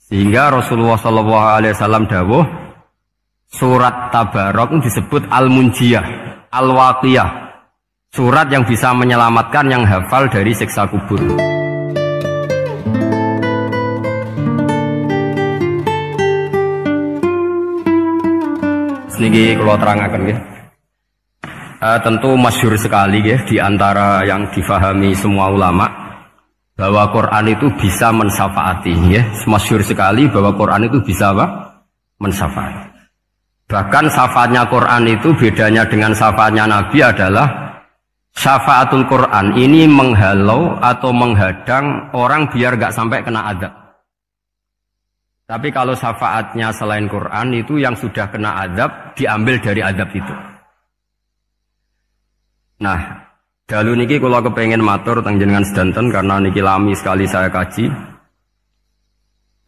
Sehingga Rasulullah SAW dawuh surat Tabarok disebut Al-Munjiyah, Al-Waqiyah, surat yang bisa menyelamatkan yang hafal dari siksa kubur. Niki kalau terangkan ya. Tentu masyhur sekali ya di antara yang difahami semua ulama bahwa Quran itu bisa mensyafaati ya. Masyhur sekali bahwa Quran itu bisa apa? Mensyafaati. Bahkan syafaatnya Quran itu bedanya dengan syafaatnya Nabi adalah syafaatul Quran ini menghalau atau menghadang orang biar gak sampai kena azab. Tapi kalau syafaatnya selain Quran itu yang sudah kena azab diambil dari azab itu. Nah, dalu niki kalau kepengen matur teng jenengan sedanten karena niki lami sekali saya kaji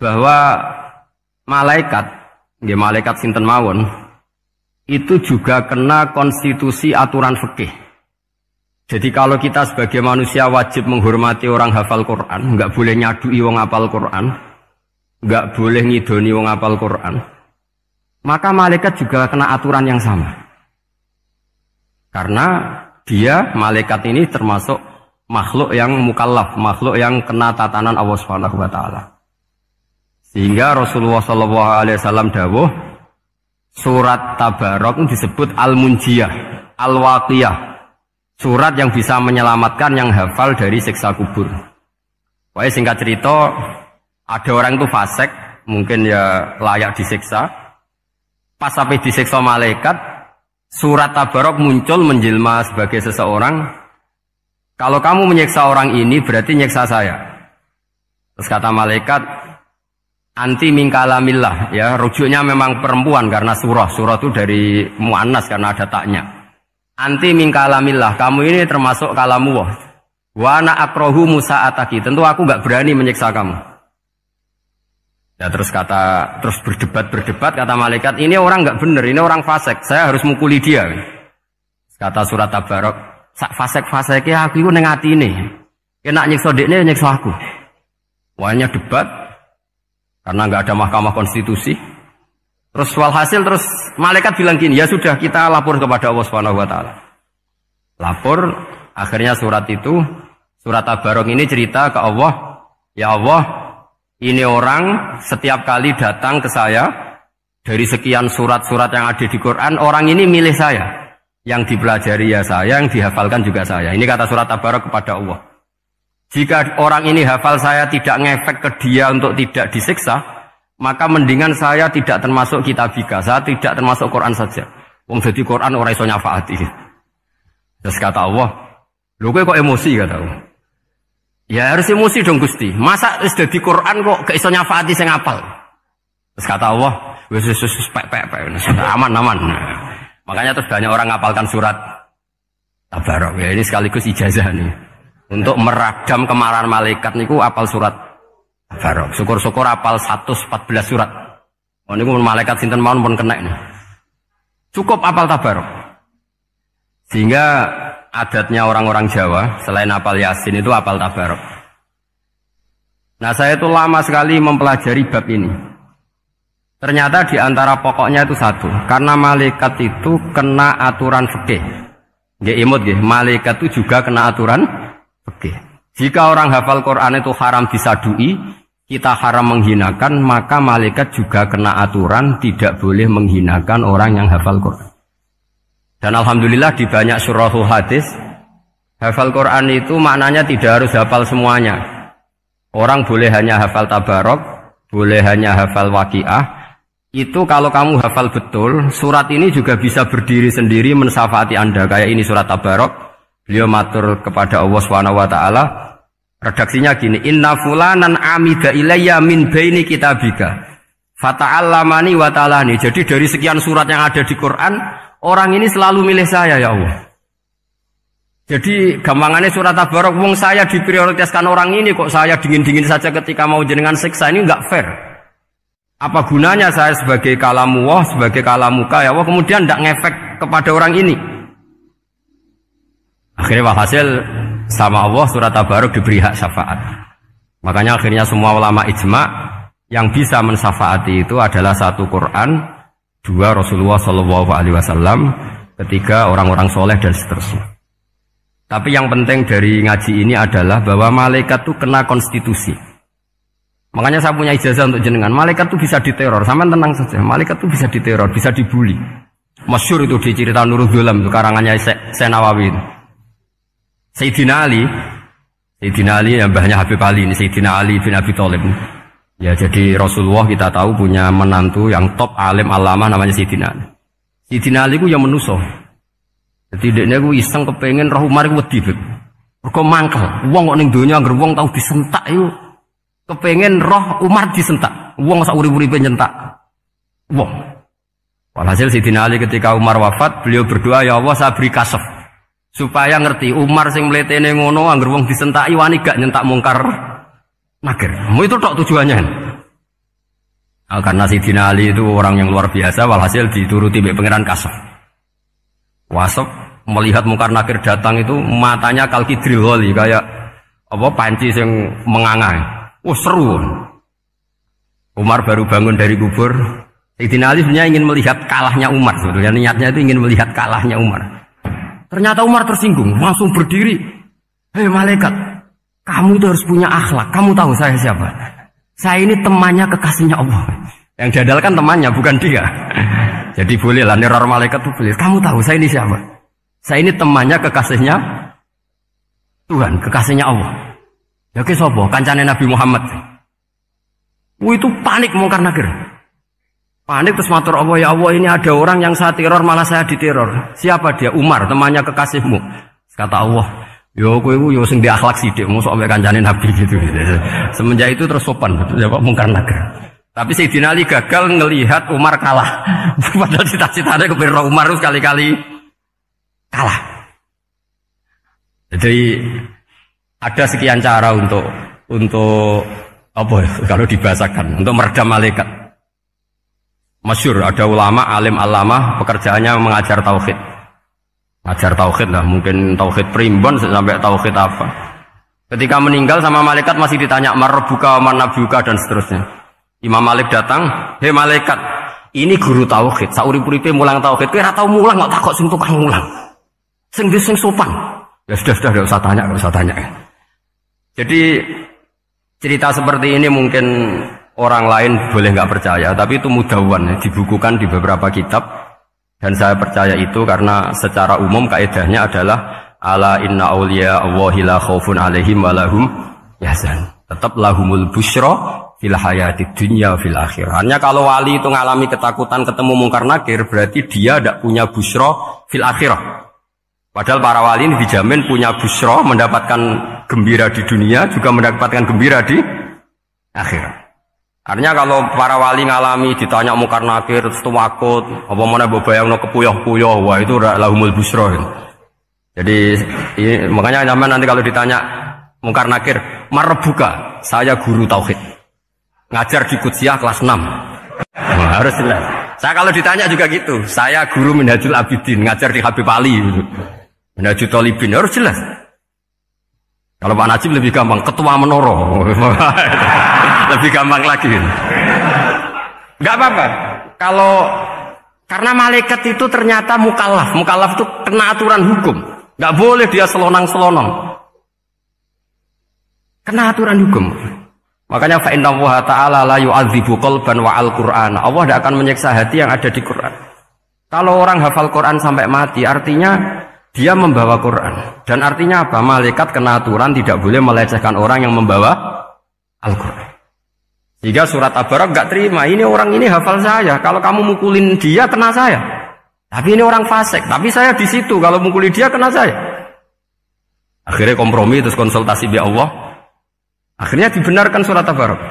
bahwa malaikat, nggih malaikat sinten mawon itu juga kena konstitusi aturan fikih. Jadi kalau kita sebagai manusia wajib menghormati orang hafal Quran, nggak boleh nyadui wong hafal Quran, nggak boleh ngidoni wong hafal Quran, maka malaikat juga kena aturan yang sama. Karena dia, malaikat ini termasuk makhluk yang mukallaf, makhluk yang kena tatanan Allah Subhanahu wa taala. Sehingga Rasulullah SAW dawuh surat Tabarok disebut Al-Munjiyah, Al-Waqiyah, surat yang bisa menyelamatkan yang hafal dari siksa kubur. Pokoknya singkat cerita, ada orang itu fasik, mungkin ya layak disiksa. Pas sampai disiksa malaikat, surat Tabarok muncul menjelma sebagai seseorang. Kalau kamu menyiksa orang ini berarti nyiksa saya. Terus kata malaikat, anti min kalamillah, ya rujuknya memang perempuan karena surah itu dari muannas karena ada taknya. Anti min kalamillah, kamu ini termasuk kalamullah. Wa ana akrahu musa'ataki, tentu aku nggak berani menyiksa kamu. Ya terus berdebat kata malaikat, ini orang nggak bener, ini orang fasik, saya harus mukuli dia. Kata surat Tabarok, sak fasik-fasiknya aku itu neng atine. Kena nyiksa dekne nyiksa aku. Wahnya debat karena nggak ada mahkamah konstitusi. Terus walhasil terus malaikat bilang gini, ya sudah kita lapor kepada Allah Subhanahu wa taala. Lapor, akhirnya surat Tabarok ini cerita ke Allah, ya Allah, ini orang setiap kali datang ke saya dari sekian surat-surat yang ada di Quran, orang ini milih saya. Yang dipelajari ya saya, yang dihafalkan juga saya. Ini kata surat Tabarok kepada Allah. Jika orang ini hafal saya tidak ngefek ke dia untuk tidak disiksa, maka mendingan saya tidak termasuk kitabika, saya tidak termasuk Quran saja. Wong jadi Quran ora iso nyafaati. Terus kata Allah, lho kowe kok emosi kata Allah. Ya harus emosi dong Gusti. Masa wis dadi Quran kok gak iso nyafaati sing apal. Terus kata Allah, wis pek aman. Nah, makanya terus banyak orang ngapalkan surat Tabarok. Ya ini sekaligus ijazah nih. Untuk meradam kemarahan malaikat niku apal surat Tabarok. Syukur-syukur apal 114 surat. Oh niku malaikat sinten mawon pun kena nih. Cukup apal Tabarok. Sehingga adatnya orang-orang Jawa, selain apal Yasin itu apal Tabarok. Nah saya itu lama sekali mempelajari bab ini. Ternyata di antara pokoknya itu satu, karena malaikat itu kena aturan fikih. Nggih imut nggih, malaikat itu juga kena aturan fikih. Jika orang hafal Quran itu haram disadui, kita haram menghinakan, maka malaikat juga kena aturan tidak boleh menghinakan orang yang hafal Quran. Dan alhamdulillah di banyak surahul hadis, hafal Quran itu maknanya tidak harus hafal semuanya. Orang boleh hanya hafal Tabarok, boleh hanya hafal Waqiah. Itu kalau kamu hafal betul, surat ini juga bisa berdiri sendiri mensyafaati Anda. Kayak ini surat Tabarok, beliau matur kepada Allah Subhanahu wa taala. Redaksinya gini, inna fulanan amida ilayya min baini kitabika fata'allamani wa ta'alani. Jadi dari sekian surat yang ada di Quran, orang ini selalu milih saya ya Allah. Jadi gampangannya surat Tabarok, wong saya diprioritaskan orang ini kok saya dingin-dingin saja ketika mau jenengan siksa, ini enggak fair. Apa gunanya saya sebagai kalamullah, sebagai kalamuka ya Allah, kemudian enggak ngefek kepada orang ini. Akhirnya walhasil sama Allah surat Tabarok diberi hak syafaat. Makanya akhirnya semua ulama ijma Yang bisa mensyafaati itu adalah satu Quran, dua Rasulullah Shallallahu Alaihi Wasallam, ketiga orang-orang soleh dan seterusnya. Tapi yang penting dari ngaji ini adalah bahwa malaikat itu kena konstitusi. Makanya saya punya ijazah untuk jenengan. Malaikat itu bisa diteror, sama tenang saja. Malaikat itu bisa diteror, bisa dibully. Masyhur itu di cerita Nurul Dhulam itu karangannya Nawawi itu. Sayyidina Ali yang mbahnya Habib Ali ini, Sayyidina Ali bin Abi Thalib. Ya, jadi Rasulullah kita tahu punya menantu yang top alim alama namanya Sayyidina Ali. Sayyidina Ali ku yang menuso. Jadi dekne ku iseng kepengen roh Umar ku wedi. Mergo mangkel. Wong kok ning donya anggere wong tau disentak iku kepengen roh Umar disentak. Wong sak urip-uripe nyentak wong. Walhasil Sayyidina Ali ketika Umar wafat, beliau berdoa, ya Allah saya beri kasaf supaya ngerti Umar sing mletene ngono anggere wong disentaki wani gak nyentak mungkar nakir. Itu tok tujuannya. Nah, karena Sayyidina Ali itu orang yang luar biasa, walhasil dituruti oleh pangeran kasaf. Wasaf melihat mungkar nakir datang itu matanya kalkidril ghali, kayak apa panci yang mengangai. Seru. Umar baru bangun dari kubur. Sayyidina Ali sebenarnya ingin melihat kalahnya Umar, sebetulnya niatnya itu ingin melihat kalahnya Umar. Ternyata Umar tersinggung, langsung berdiri. Hei malaikat, kamu itu harus punya akhlak. Kamu tahu saya siapa? Saya ini temannya kekasihnya Allah. Yang diandalkan temannya, bukan dia. Jadi boleh lah neror malaikat itu boleh. Kamu tahu saya ini siapa? Saya ini temannya kekasihnya Tuhan, kekasihnya Allah. Ya ke sopo, kancane Nabi Muhammad. Itu panik mungkar nakir. Panik terus matur Allah, ya Allah ini ada orang yang saya teror malah saya diteror. Siapa dia? Umar, temannya kekasihmu. Kata Allah, yo kowe yo sing di akhlak sithik mosok ambek kancane Nabi gitu. Semenjak itu terus sopan jawab mungkar nakir. Tapi Sayyidina Ali gagal ngelihat Umar kalah. Padahal cita-citanya kepengin Umar sekali-kali kalah. Jadi ada sekian cara untuk apa ya, kalau dibahasakan untuk meredam malaikat. Masyhur ada ulama alim alama pekerjaannya mengajar tauhid. Ngajar tauhid lah, mungkin tauhid primbon sampai tauhid apa. Ketika meninggal sama malaikat masih ditanya marbuka, manabuka dan seterusnya. Imam Malik datang, "Hei malaikat, ini guru tauhid, saurip-uripe mulang tauhid. Kowe ora tau mulang kok takok sing tukang mulang. Sing sopan." Ya sudah enggak usah tanya. Jadi cerita seperti ini mungkin orang lain boleh nggak percaya, tapi itu mudawwan, dibukukan di beberapa kitab, dan saya percaya itu karena secara umum kaidahnya adalah ala inna auliya Allahi la khaufun alaihim wa lahum yahzan. Tetap lahumul busyra fil hayatid dunya fil akhirah. Hanya kalau wali itu ngalami ketakutan ketemu mungkar nakir, berarti dia tidak punya busyra fil akhirah. Padahal para wali ini dijamin punya busyra, mendapatkan gembira di dunia, juga mendapatkan gembira di akhirat. Artinya kalau para wali ngalami ditanya mungkar nakir terus takut, apa mana bayangno kepuyah-puyah, wah itu lahumul busyra. Jadi makanya zaman nanti kalau ditanya mungkar nakir, marbuka, saya guru tauhid. Ngajar di Qudsiyah kelas 6. Nah, harus jelas. Saya kalau ditanya juga gitu, saya guru Minhajul Abidin, ngajar di Habib Ali gitu. Minhajul Thalibin, harus jelas. Kalau Pak Najib lebih gampang, ketua menoro. Lebih gampang lagi. Enggak apa-apa. Kalau karena malaikat itu ternyata mukallaf. Mukallaf itu kena aturan hukum. Enggak boleh dia selonang-selonong. Kena aturan hukum. Makanya fa inna Allah ta'ala la yu'adzibu qalban wa al-Qur'an. Allah tidak akan menyiksa hati yang ada di Quran. Kalau orang hafal Quran sampai mati, artinya dia membawa Quran. Dan artinya apa? Malaikat kena aturan tidak boleh melecehkan orang yang membawa Al-Quran. Sehingga surat Tabarak gak terima. Ini orang ini hafal saya. Kalau kamu mukulin dia, kena saya. Tapi ini orang fasik. Tapi saya di situ. Kalau mukulin dia, kena saya. Akhirnya kompromi, terus konsultasi bi Allah. Akhirnya dibenarkan surat Tabarak.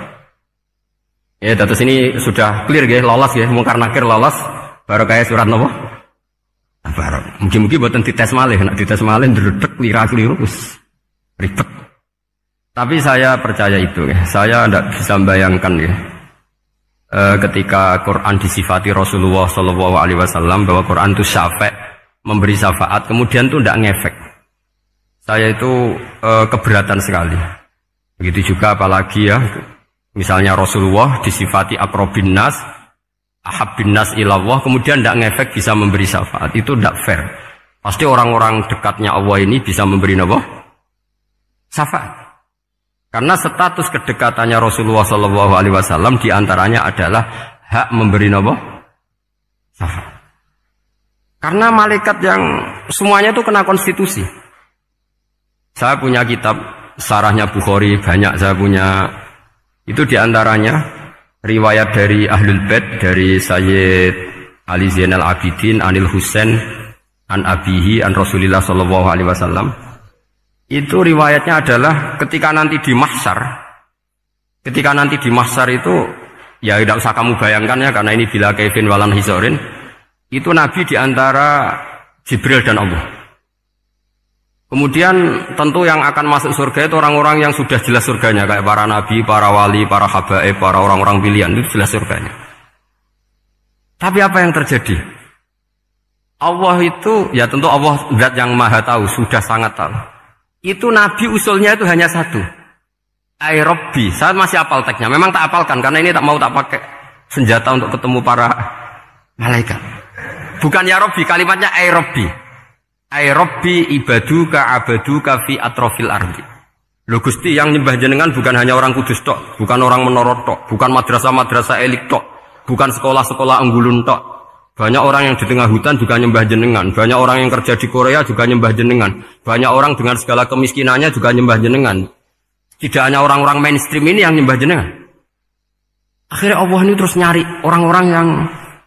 Ya, terus ini sudah clear ya, lolos ya. Mungkar nakir lolos. Baru kayak surat Nabi. Tabarak. Mungkin-mungkin buatan dites malih. Nak dites malih, ndredeg, keliru-keliru. Ribet. Tapi saya percaya itu ya. Saya tidak bisa membayangkan ya. Ketika Quran disifati Rasulullah SAW bahwa Quran itu syafa', memberi syafaat, kemudian itu tidak ngefek. Saya itu keberatan sekali. Begitu juga apalagi ya Misalnya Rasulullah disifati akrobin nas, ahabbin nas ilallah, kemudian tidak ngefek bisa memberi syafaat. Itu tidak fair. Pasti orang-orang dekatnya Allah ini bisa memberi apa? Syafaat. Karena status kedekatannya Rasulullah SAW diantaranya adalah hak memberi apa? Syafaat. Karena malaikat yang semuanya itu kena konstitusi. Saya punya kitab syarahnya Bukhari banyak, saya punya itu diantaranya riwayat dari Ahlul Bait, dari Sayyid Ali Zainal Abidin Anil Husain an abihi an Rasulillah sallallahu alaihi wasallam. Itu riwayatnya adalah ketika nanti di mahsyar itu ya tidak usah kamu bayangkan ya, karena ini bila kaifin walan hisorin, itu Nabi diantara Jibril dan Allah. Kemudian tentu yang akan masuk surga itu orang-orang yang sudah jelas surganya, kayak para nabi, para wali, para habaib, para orang-orang pilihan, itu jelas surganya. Tapi apa yang terjadi? Allah itu, ya tentu Allah zat yang maha tahu, sudah sangat tahu. Itu Nabi usulnya itu hanya satu. Ai Rabbi, saya masih apal teksnya, memang tak apalkan karena ini tak mau tak pakai senjata untuk ketemu para malaikat. Bukan ya Rabbi, kalimatnya ai Rabbi. Ai Rabbi ibaduka abaduka fi atrofil ardi. Loh Gusti, yang nyembah jenengan bukan hanya orang kudus tok, bukan orang menoro tok, bukan madrasah-madrasah elit tok, bukan sekolah-sekolah anggulun tok. Banyak orang yang di tengah hutan juga nyembah jenengan, banyak orang yang kerja di Korea juga nyembah jenengan, banyak orang dengan segala kemiskinannya juga nyembah jenengan. Tidak hanya orang-orang mainstream ini yang nyembah jenengan. Akhirnya Allah ini terus nyari orang-orang yang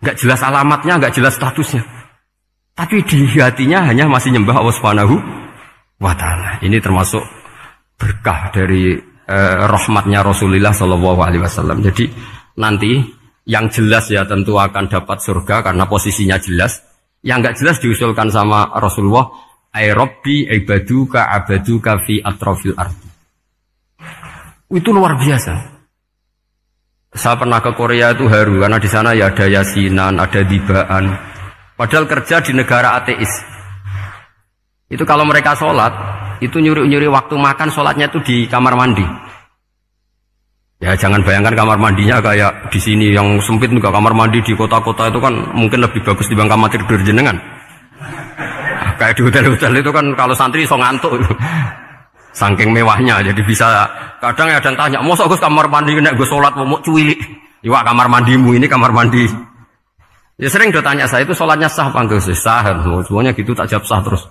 gak jelas alamatnya, gak jelas statusnya, tapi di hatinya hanya masih nyembah Allah Subhanahu wa Ta'ala. Ini termasuk berkah dari rahmatnya Rasulullah Sallallahu Alaihi Wasallam. Jadi nanti yang jelas ya tentu akan dapat surga karena posisinya jelas. Yang nggak jelas diusulkan sama Rasulullah, ai Rabbi ibaduka abaduka fi atrofil ardi. Itu luar biasa. Saya pernah ke Korea itu haru karena di sana ya ada yasinan, ada dibaan. Padahal kerja di negara ateis. Itu kalau mereka sholat, itu nyuri-nyuri waktu makan, sholatnya itu di kamar mandi. Ya jangan bayangkan kamar mandinya kayak di sini yang sempit juga. Kamar mandi di kota-kota itu kan mungkin lebih bagus dibanding kamar tidur jenengan. Kayak di hotel-hotel itu kan kalau santri so ngantuk. Saking mewahnya, jadi bisa. Kadang ada yang tanya, mosok Gus kamar mandi nek gue sholat mau cuwilik. Iwak kamar mandimu ini kamar mandi. Ya sering do tanya saya itu sholatnya sah apa enggak? Sah, semuanya gitu tak jawab sah terus.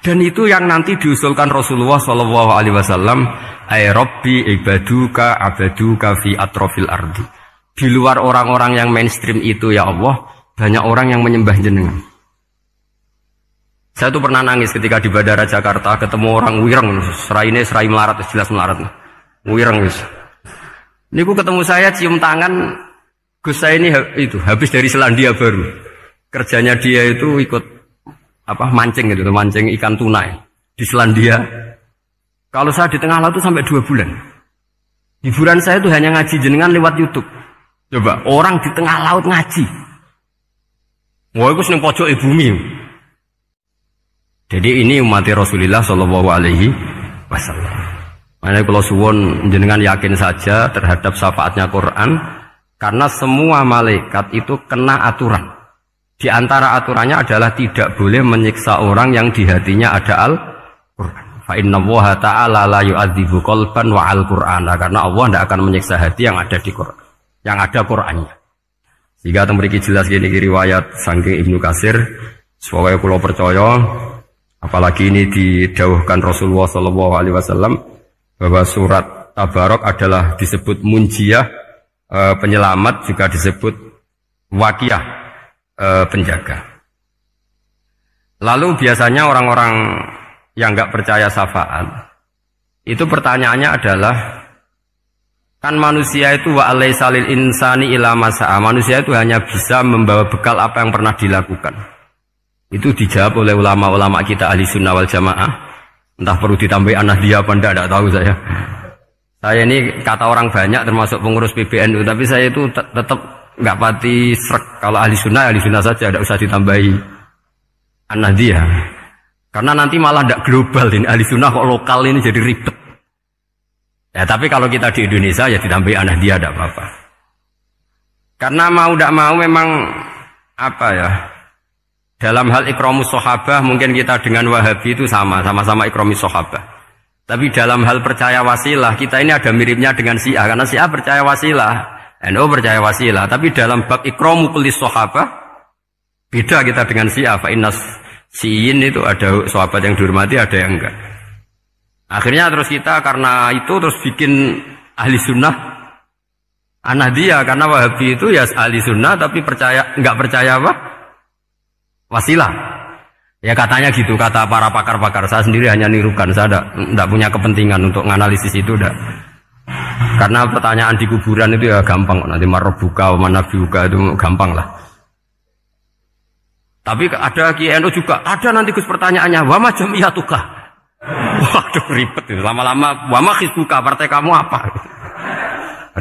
Dan itu yang nanti diusulkan Rasulullah Shallallahu Alaihi Wasallam, ai Rabbi ibaduka abaduka fi atrofil ardi. Di luar orang-orang yang mainstream itu ya Allah, banyak orang yang menyembah jenengan. Saya tuh pernah nangis ketika di Bandara Jakarta ketemu orang wireng, serai melarat, jelas melarat, wireng wis. Niku ketemu saya cium tangan. Gus saya ini itu habis dari Selandia Baru. Kerjanya dia itu ikut mancing gitu, mancing ikan tuna di Selandia. Kalau saya di tengah laut itu sampai 2 bulan. Hiburan saya itu hanya ngaji jenengan lewat YouTube. Coba orang di tengah laut ngaji. Wah, itu seneng pojok bumi. Jadi ini umat Rasulullah Shallallahu Alaihi Wasallam. Makanya kalau suwon jenengan yakin saja terhadap syafaatnya Quran. Karena semua malaikat itu kena aturan. Di antara aturannya adalah tidak boleh menyiksa orang yang di hatinya ada Al-Quran. Fa innallaha ta'ala la yu'adzibu qalban wa al-Qur'ana. Karena Allah tidak akan menyiksa hati yang ada di Quran, yang ada Qurannya. Sehingga memiliki jelas gini riwayat saking Ibnu Katsir. Supaya kula percaya, apalagi ini didhawuhkan Rasulullah Shallallahu Alaihi Wasallam bahwa surat Tabarok adalah disebut munjiyah. Penyelamat juga disebut wakiyah, penjaga. Lalu biasanya orang-orang yang nggak percaya syafaat itu pertanyaannya adalah, kan manusia itu wa alaisalil insani ila masa'a, manusia itu hanya bisa membawa bekal apa yang pernah dilakukan. Itu dijawab oleh ulama-ulama kita ahli sunnah wal jamaah. Entah perlu ditambahi anahdia apa tidak tahu saya. Saya ini kata orang banyak termasuk pengurus PBNU, tapi saya itu tetap nggak pati srek. Kalau ahli sunnah saja, tidak usah ditambahi an-nahdiyah. Karena nanti malah tidak global ini, ahli sunnah kok lokal ini jadi ribet. Ya tapi kalau kita di Indonesia ya ditambahi anak dia tidak apa-apa. Karena mau tidak mau memang apa ya, dalam hal ikramus sahabah mungkin kita dengan Wahabi itu sama-sama ikramus sahabah. Tapi dalam hal percaya wasilah kita ini ada miripnya dengan Syiah, karena Syiah percaya wasilah, NU percaya wasilah. Tapi dalam bab ikramu kulis sahabah beda kita dengan Syiah. Fa innas Syiin itu ada sahabat yang dihormati, ada yang enggak. Akhirnya terus kita karena itu terus bikin ahli sunnah An-Nahdiyah, karena Wahabi itu ya ahli sunnah tapi enggak percaya apa? Wasilah. Ya katanya gitu, kata para pakar-pakar. Saya sendiri hanya nirukan, saya enggak punya kepentingan untuk menganalisis itu enggak. Karena pertanyaan di kuburan itu ya gampang, nanti marbuka wa manabiuka itu gampang lah. Tapi ada KNU juga, ada nanti Gus pertanyaannya, wa ma jamiyatuka. Waduh ribet itu, lama-lama wa ma hizbuka, partai kamu apa?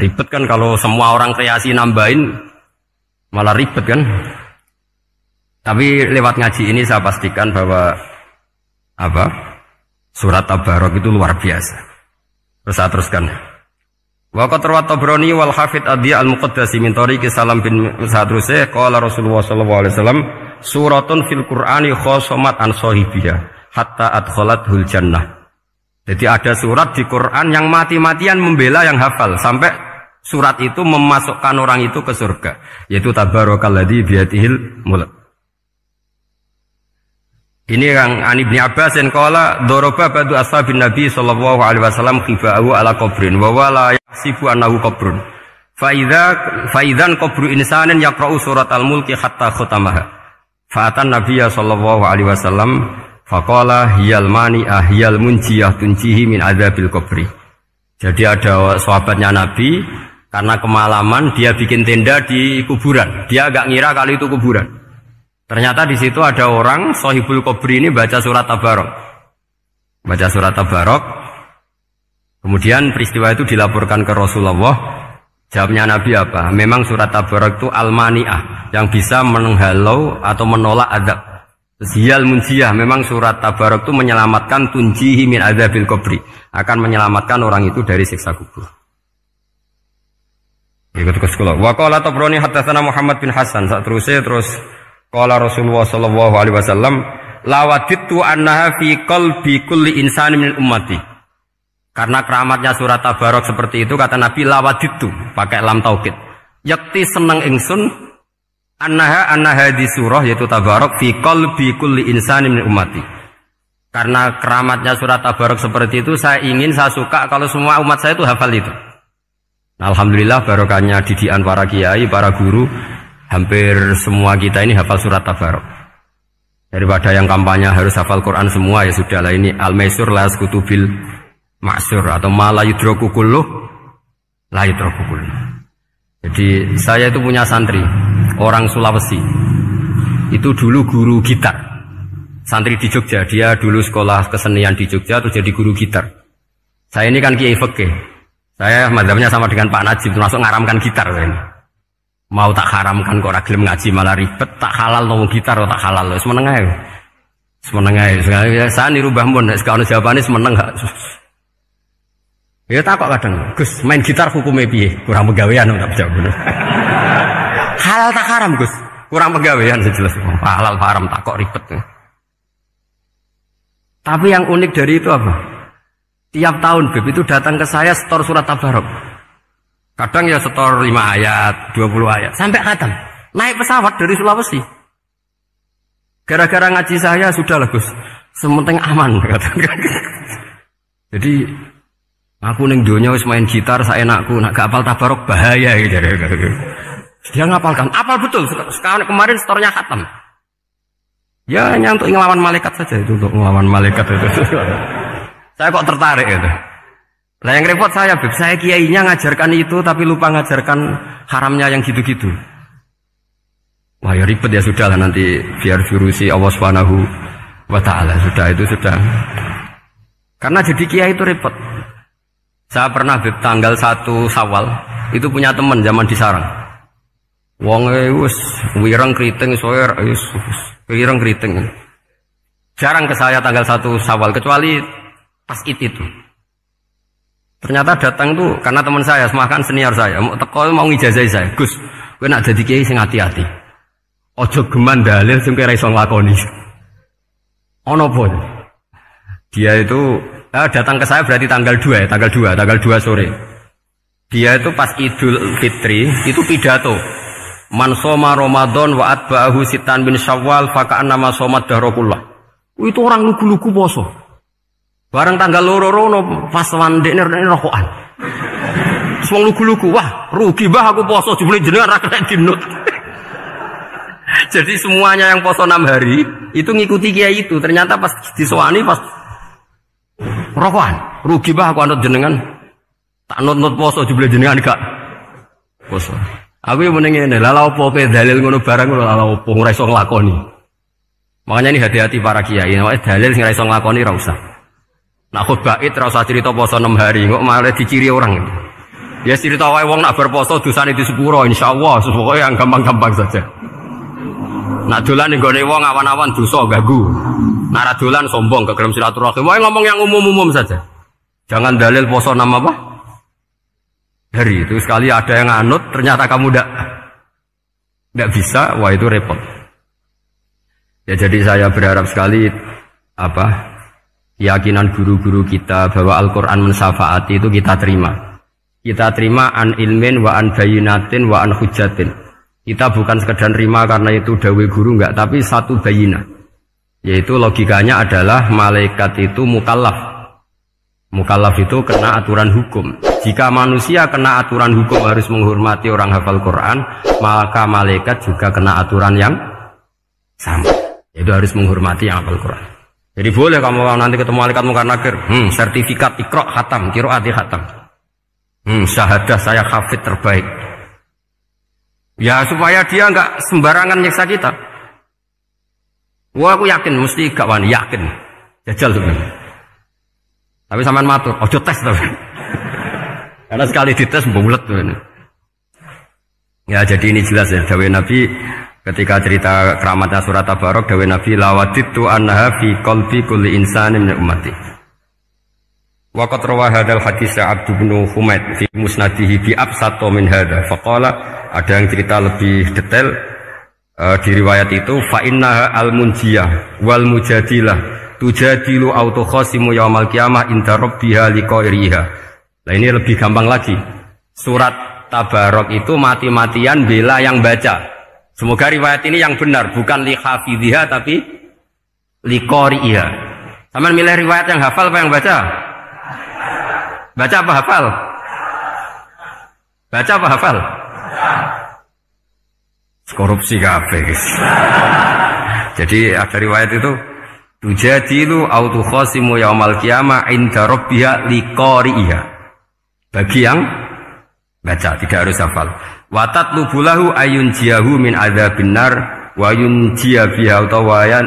Ribet kan kalau semua orang kreasi nambahin, malah ribet kan. Tapi lewat ngaji ini saya pastikan bahwa apa surat Tabarok itu luar biasa. Terus saya teruskan. Wa qad rawat Tabrani wal Hafidz Adhiya al-Muqaddasi min tariqi Salam bin Sadrusih qala Rasulullah sallallahu alaihi wasallam suratun fil Qur'ani khosomat an sahibiha hatta adkhalathul jannah. Jadi ada surat di Quran yang mati-matian membela yang hafal sampai surat itu memasukkan orang itu ke surga, yaitu tabarakalladzi biyadihil mulk. Ini yang Ani bin Abbas yang qala daraba ba'du ashabin Nabi sallallahu alaihi wasallam khifa'u ala qabrin wa wala yahsibu annahu qabrun. Fa idzan qabru insanin yaqra'u surat al-mulki hatta khatamaha. Fa'atan Nabiyya sallallahu alaihi wasallam faqala hiyal mani'ah hiyal munjiyah tunjihi min adzabil qabri. Jadi ada sahabatnya Nabi karena kemalaman dia bikin tenda di kuburan. Dia agak ngira kali itu kuburan. Ternyata di situ ada orang Sohibul Qabri ini baca surat Tabarok. Baca surat Tabarok. Kemudian peristiwa itu dilaporkan ke Rasulullah. Jawabnya Nabi apa? Memang surat Tabarok itu al-mani'ah, yang bisa menghalau atau menolak azab. Ziyal munjiyah, memang surat Tabarok itu menyelamatkan tunjihi min adzabil qabri, akan menyelamatkan orang itu dari siksa kubur. Ikut ke sekolah. Wa qala Tabrani haddatsana Muhammad bin Hasan. Saat terus qala Rasulullah sallallahu alaihi wasallam lawadittu annaha fi qalbi kulli insani min ummati. Karena keramatnya surat Tabarok seperti itu, kata Nabi lawadittu pakai lam taukid. Yakti seneng ingsun annaha di surah yaitu Tabarok fi qalbi kulli insani min ummati. Karena keramatnya surat Tabarok seperti itu, saya suka kalau semua umat saya itu hafal itu. Nah, alhamdulillah barokahnya didikan para kiai, para guru, hampir semua kita ini hafal surat Tabarok. Daripada yang kampanye harus hafal Quran semua, ya sudahlah, ini al-maisur la yasqutubil ma'sur atau ma la yudraku kulluh la yudraku kulluh. Jadi saya itu punya santri orang Sulawesi. Itu dulu guru gitar. Santri di Jogja, dia dulu sekolah kesenian di Jogja terus jadi guru gitar. Saya ini kan kiai fikih. Saya mazhabnya sama dengan Pak Najib, termasuk ngaramkan gitar saya ini. Mau tak haramkan kok ora gelem ngaji malah ribet, tak halal ngomong gitar kok tak halal. Wis meneng ae. Wis meneng ae. Saya niru Mbah Mun, nek ono jawabane meneng gak. Ya tak kok kadang, Gus, main gitar hukumnya piye? Kurang pegawean tak jawab. Halal tak haram, Gus? Kurang pegawean sejelas. Halal haram tak kok ribet. Tapi yang unik dari itu apa? Tiap tahun Beb itu datang ke saya setor surat Tabarok. Kadang ya setor 5 ayat, 20 ayat, sampai khatam. Naik pesawat dari Sulawesi. Gara-gara ngaji saya, sudahlah Gus, sementing aman. Jadi, aku ning donya wis main gitar, saenakku, nak gak apal Tabarok bahaya. Gitu. Dia ngapalkan, apal betul. Sekarang kemarin setornya khatam. Ya hanya untuk ngelawan malaikat saja, itu untuk ngelawan malaikat itu. Saya kok tertarik gitu. Nah yang repot saya, Beb, saya kiainya ngajarkan itu tapi lupa ngajarkan haramnya yang gitu-gitu. Wah ya ribet ya, sudah lah, nanti biar virusi Allah Subhanahu wa ta'ala. Sudah itu sudah. Karena jadi kiai itu repot. Saya pernah, Beb, tanggal 1 Syawal itu punya teman zaman di Sarang. Wong wis wireng kriting soer wis wireng kriting. Jarang ke saya tanggal 1 Syawal kecuali pas itu. Ternyata datang tuh karena teman saya, semakan senior saya, teko mau ngijazah saya. Gus, kowe nak dadi kiai sing hati-hati. Ojo geman dalil sing kira iso nglakoni. Ono apa? Dia itu datang ke saya berarti tanggal 2 ya, tanggal 2 sore. Dia itu pas Idul Fitri itu pidato. Man shoma Ramadan wa atba'ahu sitan bin Syawal faka'annama shomat dahrakullah. Itu orang lugu-lugu poso. Barang tanggal loro-loro pas wandekne rokokan. Terus wong lugu-lugu, wah, rugi bah aku poso jebule jenengan ra kena dinut. Jadi semuanya yang poso 6 hari itu ngikuti kiai itu. Ternyata pas disowani pas rokokan, rugi bah aku anut jenengan. Tak nut-nut poso jebule jenengan gak poso. Aku yang meneng ngene, lha opo pe dalil ngono barang ngono lha opo ora iso nglakoni. Makanya ini hati-hati para kiai, nek dalil sing ora iso nglakoni ora usah. Nak khutbah id ora usah cerita poso 6 hari, kok malah diciri orang. Ya cerita wae wong nak berposo dosane di sepuro insyaallah, pokoke yang gampang-gampang saja. Nak dolan ning gone wong awan-awan dosa ganggu. Nak ra dolan sombong kegelem silaturahim. Wae ngomong yang umum-umum saja. Jangan dalil poso 6 apa? Hari itu sekali ada yang anut ternyata kamu ndak bisa, wah itu repot. Ya jadi saya berharap sekali keyakinan guru-guru kita bahwa Al-Quran mensyafaati itu kita terima. Kita terima an ilmin wa an bayinatin wa an hujatin. Kita bukan sekedar terima karena itu dawai guru enggak, tapi satu bayina. Yaitu logikanya adalah malaikat itu mukallaf. Mukallaf itu kena aturan hukum. Jika manusia kena aturan hukum harus menghormati orang hafal Quran, maka malaikat juga kena aturan yang sama. Yaitu harus menghormati yang hafal Quran. Jadi boleh kamu nanti ketemu malaikat mungkar nakir, sertifikat Iqra khatam, qiraati khatam. Syahadah saya hafid terbaik. Ya supaya dia enggak sembarangan nyiksa kita. Wah aku yakin mesti gak wani, yakin. Jajal sebenarnya. Tapi sampean matur, ojo tes to. Karena sekali dites bulet tuh ini. Ya jadi ini jelas ya dawuh Nabi ketika cerita keramatnya surat Tabarok, dawuh Nabi lawaditu annaha fi qalbi kulli insanin min ummati. Wa qad rawa hadzal hadits Abd bin Humaid fi musnadihi bi absato min hadza. Faqala ada yang cerita lebih detail di riwayat itu fa innaha al-munjiyah wal mujadilah tujadilu autokhasimu yaumal qiyamah inda rabbiha liqairiha. Nah ini lebih gampang lagi. Surat Tabarok itu mati-matian bela yang baca. Semoga riwayat ini yang benar, bukan li hafidhiha tapi li qari'iha. Sama milih riwayat yang hafal apa yang baca? Baca apa hafal? Baca apa hafal? Korupsi kabeh. Jadi ada riwayat itu tujadilu autu khasimu yaumal qiyamah inda rabbiha li qari'iha. Bagi yang baca tidak harus hafal. Watat lubulahu ayun jiahu min adzabin nar wa yun jiabiha utawayan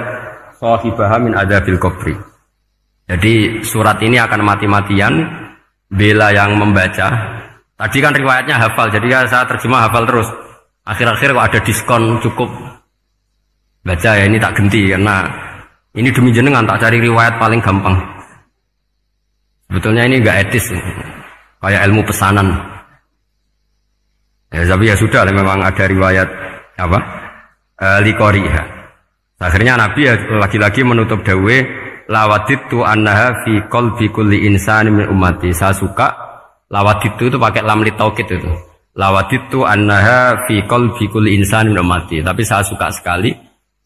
sahibaha min adzabil qabri. Jadi surat ini akan mati-matian bela yang membaca. Tadi kan riwayatnya hafal, jadi saya terjemah hafal terus. Akhir-akhir kok ada diskon cukup baca ya, ini tak ganti karena ini demi jenengan tak cari riwayat paling gampang. Sebetulnya ini enggak etis, kayak ilmu pesanan. Ya, tapi ya sudah, memang ada riwayat apa? Liqoriha. Akhirnya Nabi ya lagi-lagi menutup dawe lawaditu annaha fi qalbi kulli insani min ummati. Saya suka lawaditu itu pakai lam li taukid itu. Lawaditu annaha fi qalbi kulli insani min ummati. Tapi saya suka sekali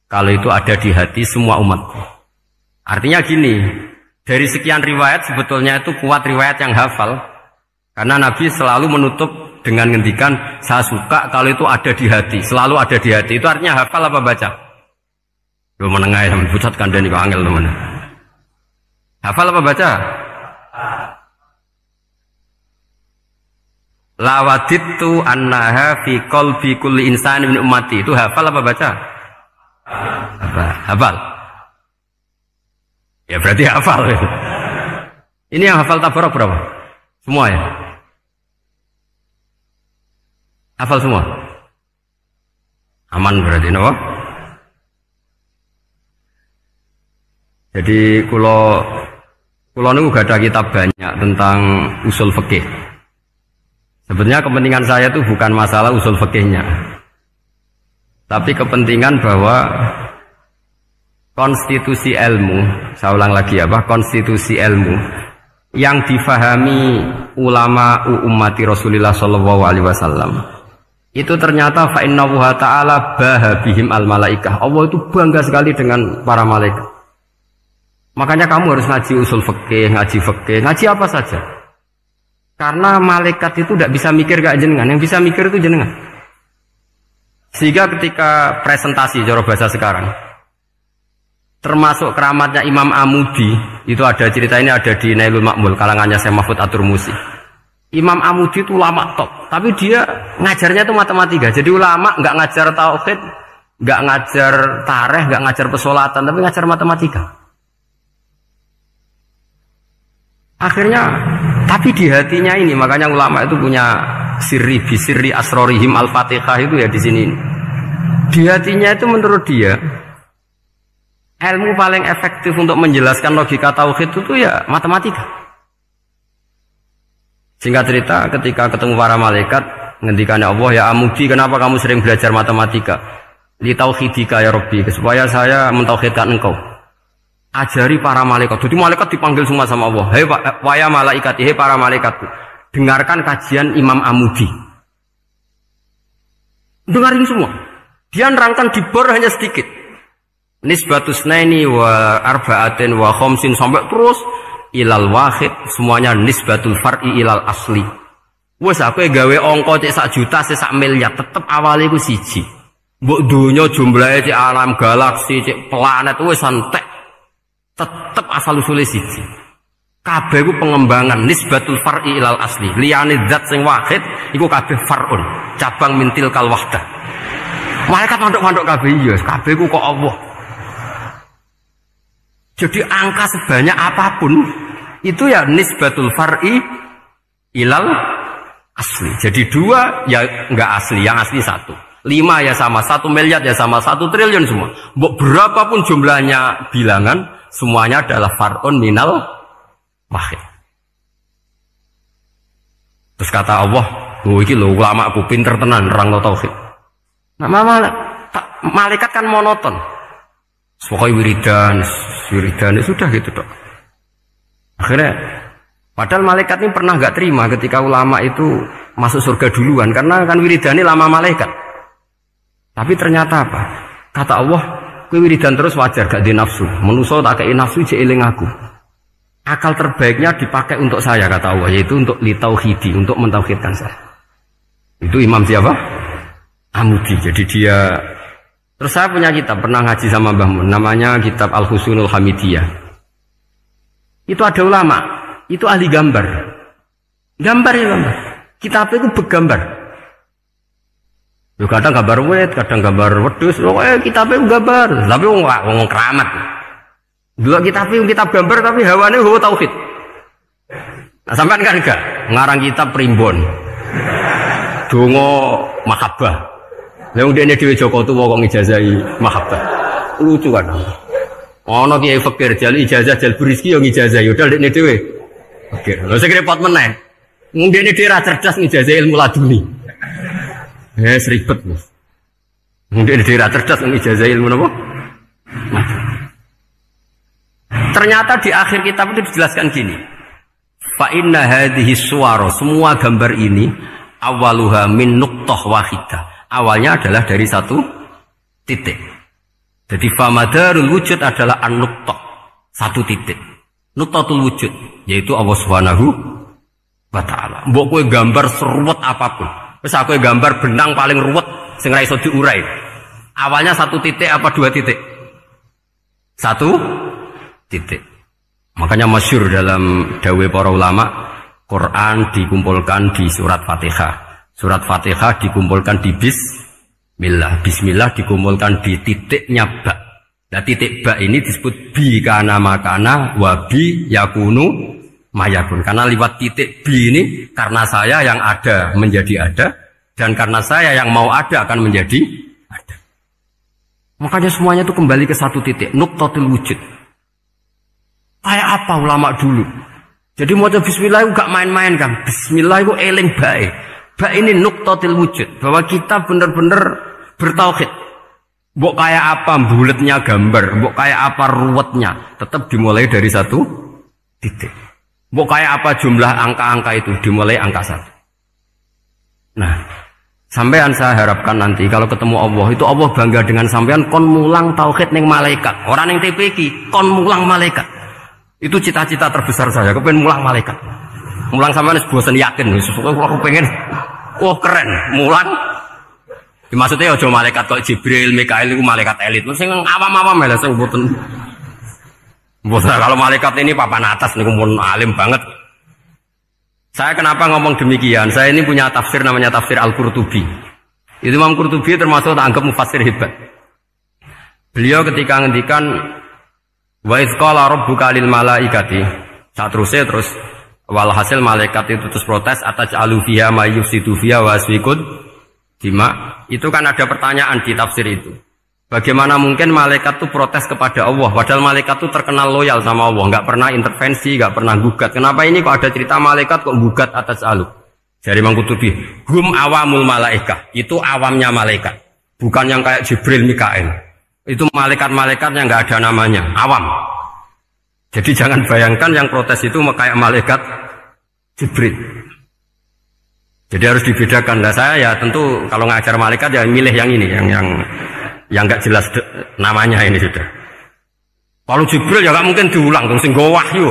kalau itu ada di hati semua umat. Artinya gini, dari sekian riwayat sebetulnya itu kuat riwayat yang hafal. Karena Nabi selalu menutup dengan ngendikan saya suka kalau itu ada di hati, selalu ada di hati. Itu artinya hafal apa baca? Lu menengah ya, pusat kandani kok angel teman. Hafal apa baca? Lawaditu annaha fi qalbi kulli insani min ummati. Itu hafal apa baca? Hafal. Ya berarti hafal. Ini yang hafal Tabarok berapa? Semua ya? Hafal semua? Aman berarti, no? Jadi kalau Kula niku gak ada kitab banyak tentang usul fikih. Sebenarnya kepentingan saya itu bukan masalah usul fikihnya, tapi kepentingan bahwa konstitusi ilmu, saya ulang lagi apa, konstitusi ilmu yang difahami ulama ummati Rasulullah sallallahu alaihi wasallam itu ternyata fa inna ta'ala bahabihim al malaikah. Allah itu bangga sekali dengan para malaikat. Makanya kamu harus ngaji usul fikih, ngaji apa saja. Karena malaikat itu tidak bisa mikir gak jenengan, yang bisa mikir itu jenengan. Sehingga ketika presentasi cara bahasa sekarang, termasuk keramatnya Imam Amudi, itu ada cerita ini ada di Nailul Ma'mul kalangannya Syekh Mahfud At-Turmusi. Imam Amudi itu ulama top, tapi dia ngajarnya itu matematika. Jadi ulama nggak ngajar tauhid, nggak ngajar tarikh, nggak ngajar pesolatan, tapi ngajar matematika. Akhirnya, tapi di hatinya ini, makanya ulama itu punya bisirri asrorihim al-fatihah itu ya di sini. Di hatinya itu menurut dia, ilmu paling efektif untuk menjelaskan logika tauhid itu ya matematika. Singkat cerita, ketika ketemu para malaikat, ngendikannya Allah, ya Amudi, kenapa kamu sering belajar matematika? Li tauhidika ya Rabbi, supaya saya mentauhidkan engkau. Ajari para malaikat. Jadi malaikat dipanggil semua sama Allah. Hei waya malaikat, hei para malaikatku, dengarkan kajian Imam Amudi. Dengarin semua. Dia nerangkan di bor hanya sedikit. Nisbatus naini wa arba'atin wa khamsin sampai terus ilal wahid, semuanya nisbatul far'i ilal asli. Wes aku gawe angka cek 1 juta, cek 1 miliar, tetep awalnya ku siji. Mbok donya jumlahe cek alam galaksi, cek planet wes santek. Tetep asal usule siji. Kabeh ku pengembangan nisbatul far'i ilal asli. Liyane zat sing wahid iku kabeh far'un, cabang mintil kal wahdah. Malaikat manduk-manduk kabeh iya, kabeh ku kok Allah. Jadi angka sebanyak apapun itu ya nisbatul far'i ilal asli. Jadi 2 ya enggak asli, yang asli 1. 5 ya sama, 1 miliar ya sama, 1 triliun semua. Berapapun jumlahnya bilangan, semuanya adalah far'un minal wahid. Terus kata Allah, oh iki lho ulama aku pinter tenan nerangno tauhid. Nah, malaikat kan monoton. Pokoknya wiridan sudah gitu dok. Akhirnya, padahal malaikat ini pernah nggak terima ketika ulama itu masuk surga duluan, karena kan wiridan ini lama malaikat. Tapi ternyata apa? Kata Allah, kowe wiridan terus wajar gak di nafsu. Manusa tak kei nafsu jek eling aku. Akal terbaiknya dipakai untuk saya kata Allah, yaitu untuk litauhidi, untuk mentauhidkan saya. Itu Imam siapa? Amudi. Jadi dia. Terus saya punya kitab, pernah ngaji sama Mbah Mun, namanya kitab Al-Husunul Hamidiyah. Itu ada ulama, itu ahli gambar. Gambar. Kitab itu bergambar. Kadang gambar wet, kadang gambar wedhus, pokoknya kitabnya gambar. Tapi wong keramat. Dua kitab gambar tapi hawane hawa tauhid. Nah, sampean kan enggak ngarang kitab primbon. Donga mahabbah. Lah wong dene dhewe Joko tuwa kok ngijazahi mahabbah. Lucu kan. Ana kiai fakir jali ijazah jal berizki yo ngijazahi udah dekne dhewe. Fakir. Lha sing repot meneh. Wong dene dhewe ra cerdas ngijazahi ilmu laduni. Seribet Mas. Wong dene dhewe ra cerdas ngijazahi ilmu napa? Ternyata di akhir kitab itu dijelaskan gini. Fa inna hadhihi suwara, semua gambar ini awaluha min nuqtah wahidah. Awalnya adalah dari 1 titik. Jadi famadarul wujud adalah an-nuqtah, 1 titik. Nuqtatul wujud yaitu Allah Subhanahu wa taala. Mbok kowe gambar seruwet apapun. Wis aku gambar benang paling ruwet sing ra iso diurai. Awalnya 1 titik apa 2 titik? 1 titik. Makanya masyhur dalam dawuh para ulama, Quran dikumpulkan di surat Fatihah. Surat Fatihah dikumpulkan di Bismillah. Bismillah dikumpulkan di titiknya ba. Nah titik ba ini disebut bi kana makana wa bi yakunu mayakun. Karena lewat titik bi ini, karena saya yang ada menjadi ada, dan karena saya yang mau ada akan menjadi ada. Makanya semuanya itu kembali ke 1 titik, nuqtatul wujud. Kayak apa ulama dulu? Jadi mau bismillah itu gak main-main kan. Bismillah itu eling baik. Baik ini nuktatil wujud. Bahwa kita benar-benar bertauhid. Mbok kayak apa buletnya gambar, mbok kayak apa ruwetnya, tetap dimulai dari satu titik. Mbok kayak apa jumlah angka-angka itu dimulai angka satu. Nah, sampean saya harapkan nanti kalau ketemu Allah itu Allah bangga dengan sampean kon mulang tauhid ning malaikat. Orang ning TPQ kon mulang malaikat. Itu cita-cita terbesar saya, kepengen mulang malaikat. Mulang sampean wis bosen yakin, wis aku pengen keren, mulang. Maksudnya aja malaikat kok Jibril, Mikail itu malaikat elit. Sing awam-awam lha sing mboten. Kalau malaikat ini papan atas niku pun alim banget. Saya kenapa ngomong demikian? Saya ini punya tafsir namanya tafsir Al-Qurtubi. Itu Imam Qurtubi termasuk tak anggap mufassir hebat. Beliau ketika ngendikan wa idz qala rabbuka lil malaikati, terus walhasil malaikat itu terus protes ataj'alu fiha may yufsidu fiha wa yasfikud dima. Itu kan ada pertanyaan di tafsir itu. Bagaimana mungkin malaikat itu protes kepada Allah, padahal malaikat itu terkenal loyal sama Allah, nggak pernah intervensi, nggak pernah gugat. Kenapa ini kok ada cerita malaikat kok gugat atas aluk? Jadi Imam Qurtubi, hum awamul malaikah, itu awamnya malaikat, bukan yang kayak Jibril, Mikail. Itu malaikat-malaikat yang nggak ada namanya, awam. Jadi jangan bayangkan yang protes itu kayak malaikat Jibril. Jadi harus dibedakan. Lah saya ya tentu kalau ngajar malaikat ya milih yang ini, yang nggak jelas namanya ini sudah. Kalau Jibril ya nggak mungkin diulang, terus sing nggawa wahyu.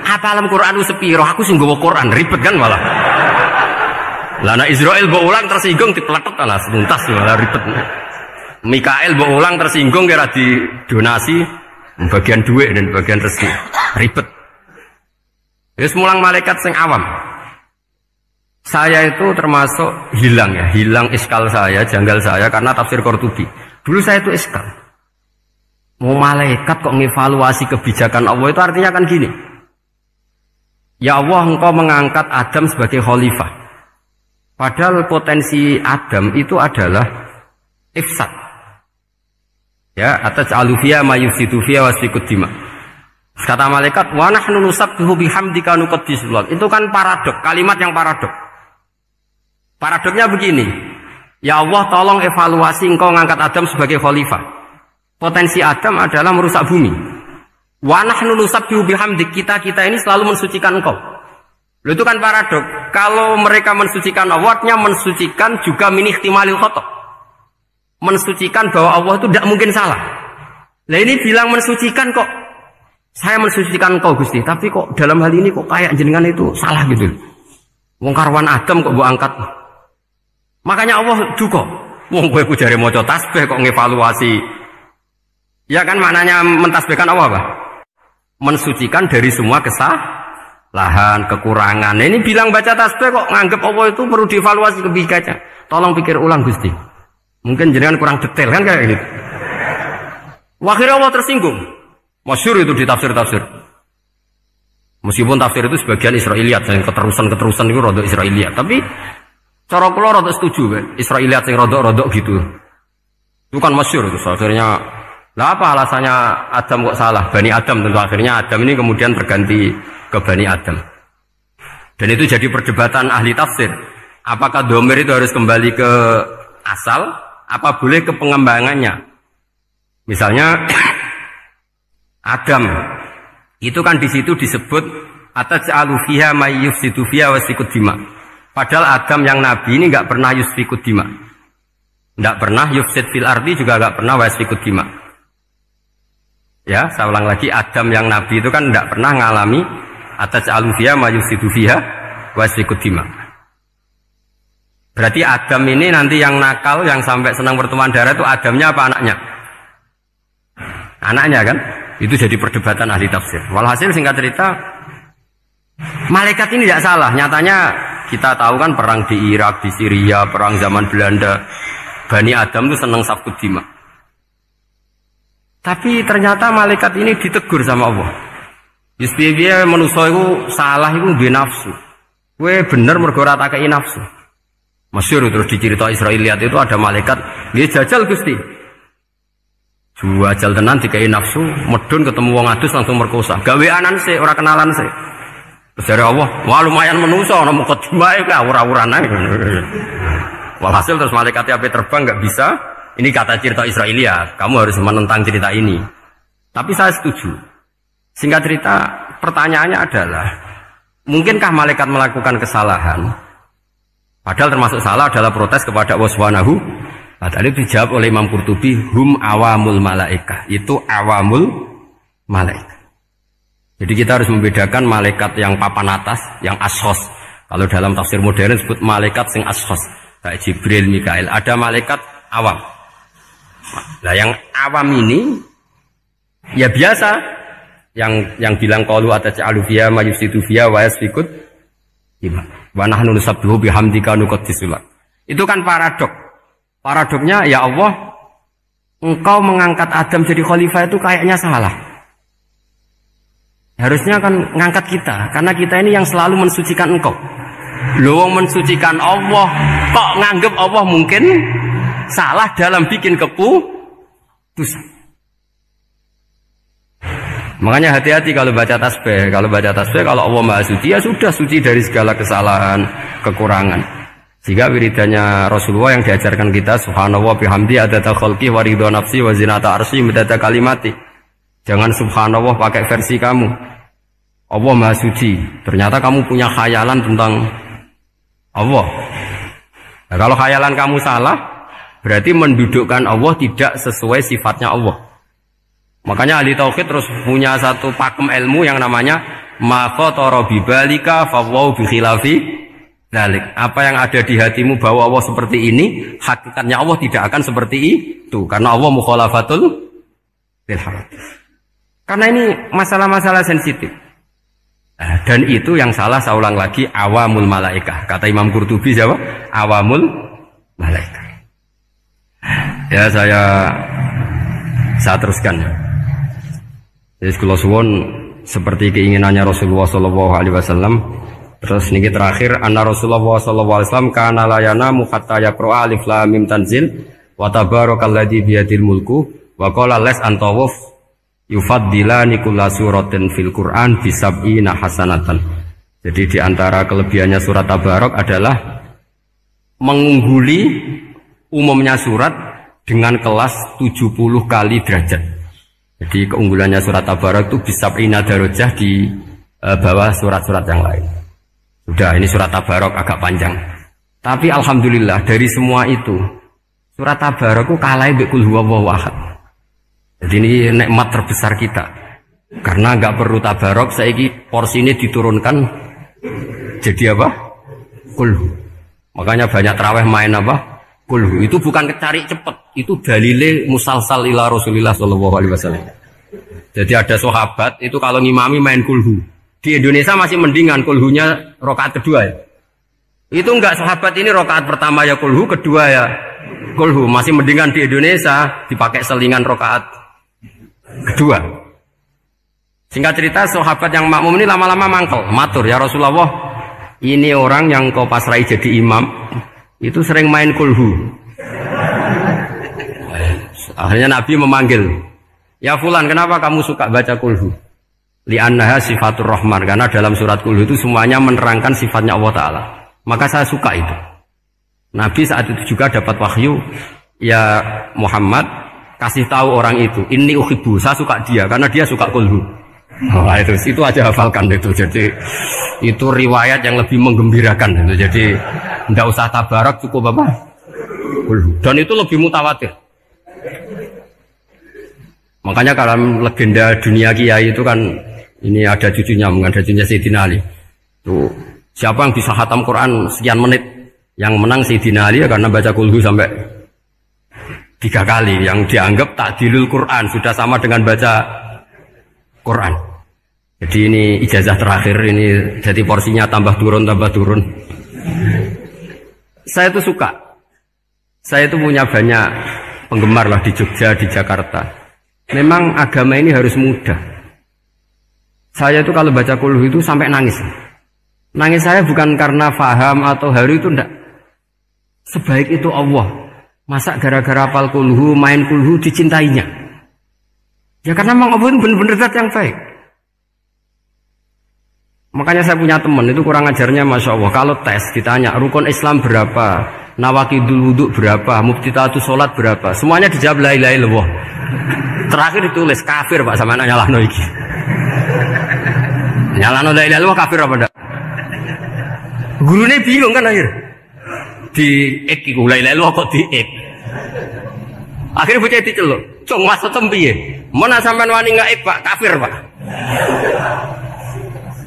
Apa alam Quran itu sepiro? Aku sing nggawa Quran ribet kan malah. Lah nek Israil mbok ulang tersinggung dipletet lah tuntas malah ribet. Mikael mbok ulang tersinggung kira di donasi bagian duit dan bagian rezeki. Ribet. Wis mulang malaikat sing awam. Saya itu termasuk hilang iskal saya, janggal saya karena tafsir Qurtubi. Dulu saya itu iskal. Mau malaikat kok ngevaluasi kebijakan Allah itu artinya kan gini. Ya Allah, engkau mengangkat Adam sebagai khalifah. Padahal potensi Adam itu adalah ifsad. Ya, atas alufia mayufsidu fiha wasfikud dima. Kata malaikat, wa nahnu nusabbihu bihamdika nuqaddisullah. Itu kan paradok, kalimat yang paradok. Paradoknya begini, ya Allah tolong evaluasi engkau ngangkat Adam sebagai khalifah. Potensi Adam adalah merusak bumi. Wa nahnu nusabbihu bihamdik, kita ini selalu mensucikan engkau. Loh, itu kan paradok. Kalau mereka mensucikan Allah, artinya mensucikan juga min ihtimalil khata'. Mensucikan bahwa Allah itu tidak mungkin salah. Nah ini bilang mensucikan kok. Saya mensucikan engkau Gusti, tapi kok dalam hal ini kok kayak jenengan itu salah gitu. Wong karwan Adam kok mbok angkat. Makanya Allah duka. Wong kowe ku jare maca tasbih kok ngevaluasi. Ya kan maknanya mentasbihkan Allah apa? Mensucikan dari semua kesalahan, kekurangan. Nah, ini bilang baca tasbih kok nganggep Allah itu perlu dievaluasi kebijakannya. Tolong pikir ulang Gusti. Mungkin jenengan kurang detail kan kayak gitu. Akhirnya Allah tersinggung. Masyhur itu di tafsir-tafsir. Meskipun tafsir itu sebagian Israiliyat, yang keterusan itu rodok Israiliyat, tapi cara kula rodok setuju kan, Israiliyat yang rodok gitu. Itu kan masyhur itu. Akhirnya, lah apa alasannya Adam kok salah? Bani Adam tentu akhirnya Adam ini kemudian terganti ke Bani Adam. Dan itu jadi perdebatan ahli tafsir. Apakah domir itu harus kembali ke asal? Apa boleh ke pengembangannya? Misalnya Adam itu kan di situ disebut ataj'alu fiha may yufsidu fiha wasfikud dima. Padahal Adam yang nabi ini nggak pernah yusfikud dima. Nggak pernah yufsid fil ardi, juga nggak pernah wasfikud dima. Ya, saya ulang lagi, Adam yang nabi itu kan nggak pernah ngalami ataj'alu fiha may yufsidu fiha wasfikud dima. Berarti Adam ini nanti yang nakal, yang sampai senang berteman darah itu Adamnya apa anaknya? Anaknya kan? Itu jadi perdebatan ahli tafsir. Walhasil singkat cerita, malaikat ini tidak salah. Nyatanya kita tahu kan perang di Irak, di Syria, perang zaman Belanda. Bani Adam itu senang safkud dima. Tapi ternyata malaikat ini ditegur sama Allah. Yusbiya manusia itu salah itu binafsu. Gue bener mergo ora takei nafsu. Masyhur terus dicerita Israiliyat itu ada malaikat, dia jajal Gusti. Juajal tenan dikai nafsu, medun ketemu wong adus langsung merkosa. Gaweanan sih, ora kenalan sih. Terus dari Allah, wah lumayan menuso, ana mukadimah iku ora-urana. Walhasil terus malaikatnya api terbang nggak bisa. Ini kata cerita Israiliyat, kamu harus menentang cerita ini. Tapi saya setuju. Singkat cerita, pertanyaannya adalah, mungkinkah malaikat melakukan kesalahan? Padahal termasuk salah adalah protes kepada Allah Subhanahu. Tadi dijawab oleh Imam Qurtubi, hum awamul malaika. Itu awamul malaika. Jadi kita harus membedakan malaikat yang papan atas, yang ashos. Kalau dalam tafsir modern disebut malaikat sing ashos. Kayak Jibril, Mikail. Ada malaikat awam. Nah yang awam ini ya biasa, yang bilang qalu ataj'alu fiha ma yufsidu fiha wa yasfikut wa nahnu nusabbihu bihamdika nuqaddisu lak. Itu kan paradok. Paradoknya ya Allah, engkau mengangkat Adam jadi khalifah itu kayaknya salah. Harusnya kan ngangkat kita, karena kita ini yang selalu mensucikan engkau. Loh mensucikan Allah, kok nganggep Allah mungkin salah dalam bikin keputusan. Makanya hati-hati kalau baca tasbih. Kalau baca tasbih, kalau Allah Maha Suci, ya sudah suci dari segala kesalahan, kekurangan. Sehingga wiridannya Rasulullah yang diajarkan kita, subhanallah bihamdi adada khalqi wa ridha nafsi wa zinata arsy midada kalimati. Jangan subhanallah pakai versi kamu. Allah Maha Suci. Ternyata kamu punya khayalan tentang Allah. Nah, kalau khayalan kamu salah, berarti mendudukkan Allah tidak sesuai sifatnya Allah. Makanya ahli tauhid terus punya satu pakem ilmu yang namanya ma khatara bi balika fa wa bi khilafi dzalik. Apa yang ada di hatimu bahwa Allah seperti ini, hakikatnya Allah tidak akan seperti itu, karena Allah mukhalafatul bil hawadits. Karena ini masalah-masalah sensitif. Dan itu yang salah, saya ulang lagi, awamul malaikah. Kata Imam Qurtubi siapa? Awamul malaikah. Ya saya teruskan. Jadi kalau suwon seperti keinginannya Rasulullah Shallallahu Alaihi Wasallam. Terus niki terakhir, anna Rasulullah Shallallahu Alaihi Wasallam kana la yanamu hatta yaqra alif lam mim tanzil wa tabarakalladzi biyadil mulku wa qala las antawuf yufaddilani kulla suratin fil Qur'an bisab'ina hasanatan. Jadi di antara kelebihannya surat Tabarok adalah mengungguli umumnya surat dengan kelas 70 kali derajat. Jadi keunggulannya surat Tabarok itu bisab'ina darajah di bawah surat-surat yang lain. Sudah, ini surat Tabarok agak panjang. Tapi alhamdulillah dari semua itu surat Tabarok itu kalah bi qul huwallahu ahad. Jadi ini nikmat terbesar kita. Karena nggak perlu Tabarok, saiki porsi ini diturunkan jadi apa? Kulhu. Makanya banyak tarawih main apa? Kulhu. Itu bukan kecari cepet, itu dalile musalsal ila Rasulillah sallallahu alaihi wasallam. Jadi ada sahabat itu kalau ngimami main kulhu. Di Indonesia masih mendingan kulhunya rakaat kedua ya. Itu enggak, sahabat ini rakaat pertama ya kulhu, kedua ya kulhu. Masih mendingan di Indonesia dipakai selingan rakaat kedua. Singkat cerita, sahabat yang makmum ini lama-lama mangkel, matur, ya Rasulullah, ini orang yang kau pasrai jadi imam itu sering main kulhu. Akhirnya Nabi memanggil, ya fulan, kenapa kamu suka baca kulhu? Li'annaha sifatur rahman, karena dalam surat kulhu itu semuanya menerangkan sifatnya Allah Ta'ala. Maka saya suka itu. Nabi saat itu juga dapat wahyu, ya Muhammad, kasih tahu orang itu, inni uhibbu, saya suka dia karena dia suka kulhu. Oh, itu aja hafalkan itu. Jadi itu riwayat yang lebih menggembirakan itu. Jadi tidak usah Tabarok, cukup apa? Kulhu. Dan itu lebih mutawatir. Makanya kalau legenda dunia kiai itu kan, ini ada cucunya, ada cucunya Sayyidina Ali. Tuh, siapa yang bisa khatam Quran sekian menit? Yang menang Sayyidina Ali ya, karena baca kulhu sampai 3 kali. Yang dianggap takdilul Quran, sudah sama dengan baca Quran. Jadi ini ijazah terakhir, ini jadi porsinya tambah turun. Saya itu suka. Saya itu punya banyak penggemar lah di Jogja, di Jakarta. Memang agama ini harus mudah. Saya itu kalau baca kulhu itu sampai nangis. Nangis saya bukan karena faham atau haru, itu enggak. Sebaik itu Allah. Masa gara-gara hafal kulhu, main kulhu dicintainya. Ya karena memang Allah itu benar-benar zat yang baik. Makanya saya punya teman itu kurang ajarnya Masya Allah. Kalau tes ditanya rukun Islam berapa, nawakidul wudhu berapa, muftitatus sholat berapa, semuanya dijawab la ilaha illallah. Terakhir ditulis kafir Pak sama anak nyalahno iki. Nyalahno la ilaha illallah kafir apa ndak? Gurunya bingung kan akhir. Di ek iku la ilaha illallah kok di ek. Akhirnya bocah diceluk, "Cung maksud piye? Mun sampean wani gak ek Pak, kafir Pak."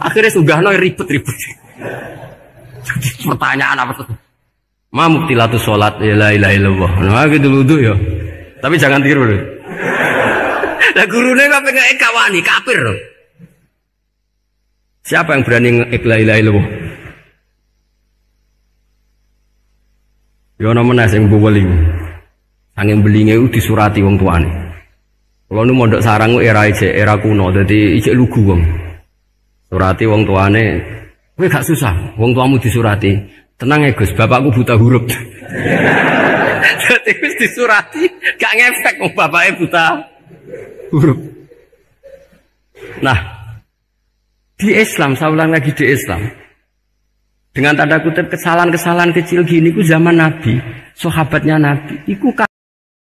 Akhirnya sugahno ribet-ribet. Pertanyaan apa tuh? Ma muktilatus sholat ya la ilaha illallah. Nah gitu wudu ya. Tapi jangan tiru loh. Lah gurune kok pengen ekawani kafir loh. Siapa yang berani ngek la ilaha illallah? Yo namanya sing beli. Angin belinge itu disurati wong tuane. Kalau nu mondok sarang era kuno, jadi ijek lugu wong. Surati wong tuane, kowe gak susah, wong tuamu disurati. Tenang ya Gus, bapakku buta huruf. Jadi wis disurati, gak ngefek wong bapaknya buta huruf. Nah, di Islam, saya ulang lagi di Islam. Dengan tanda kutip kesalahan-kesalahan kecil gini ku zaman Nabi, sahabatnya Nabi, iku